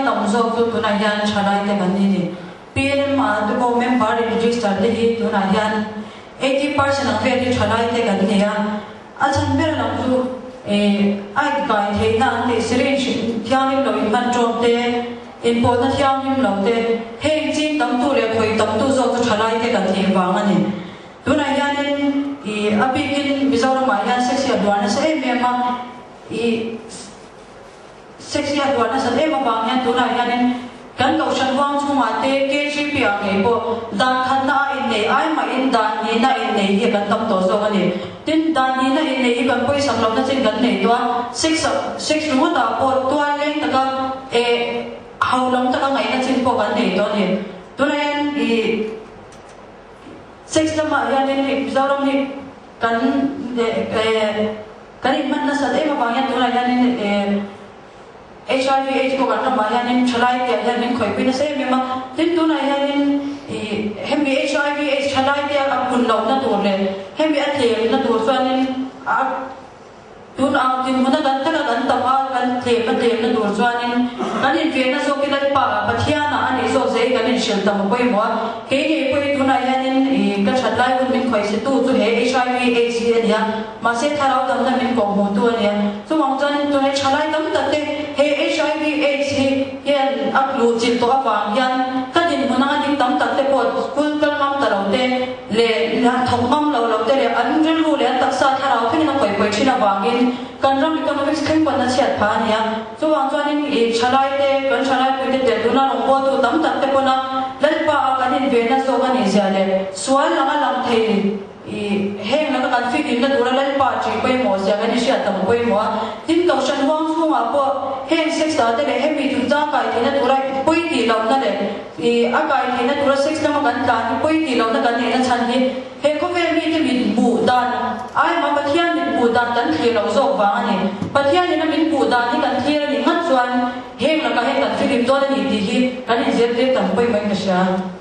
tong zo tu na yan chalai te kan ni PNM tu ko member register le hi tu na yan 80% ang very chalai te kan ni ya a chan ber lang tu ai kai the na te syringe thiang lo in man trom te import na thiang lo te heng chin tam tu le khoi tam tu zo tu chalai te kan ni wang ani tu na yan abikin Mizoram yan seksi aduana sa mema seksi aduana sa bang yan tu na yan kan kau shan wang chunga te KGP ang po dan khan na in nei ai ma in dan ni na in nei hi kan tam to zo ani tin dan ni na in nei hi kan poi sam lo na chin kan nei to 6 ru da po to leng ta ka how long ta ka ngai na chin po kan nei to ni tu na yan 6 lama yan ni Mizoram ni kan in man na sa bang yan tu na yan ni HIV AIDS ko kan ma yan chalai te yan nin khoi pin se me ma tin tu na yan hem HIV AIDS chalai te a kun lo na tu le hem a the na tu so nin a tu na tin mo na kan ta kan ta ma kan the na tu so nin kan in fe na so ki lai pa pathia na ani so se kan in shil ta mo poi mo ke poi tu na yan ka chalai kun min khoi se tu he HIV AIDS ya ma se tharau dam na min ko mo tu ani so wang chan tu he chalai dam ta te HIV AIDS yan aklu chin to awang yan kadin mo na ding tam tak te pot school kal mam taraw te le la thong mam lo te le an ril ru le tak sa tharau phin na koi poi china wangin kan ram economics khen pan na chiat pha nia so wang chuanin chalai te kan chalai pu te tu na rong po tu tam tak te pona lal pa kanin ve na so kan izia le swal la lam thei heng na kan fi din na dura lal pa chi poi mo sia kan sia tam poi mo tin ka shan wang su ma po heng sex ta te le he mi tu cha kai thina dura poi ti lo na le a kai thina dura sex na ma kan ka ni poi ti lo na kan ne na chan ni he ko ve mi te min bu dan ai ma pathian min bu dan kan thi lo zo wa ni pathian ni na min bu dan ni kan thi ni ngat chuan heng na ka he kan fi dim to ni ti hi kan i zel te tam poi mai ka sha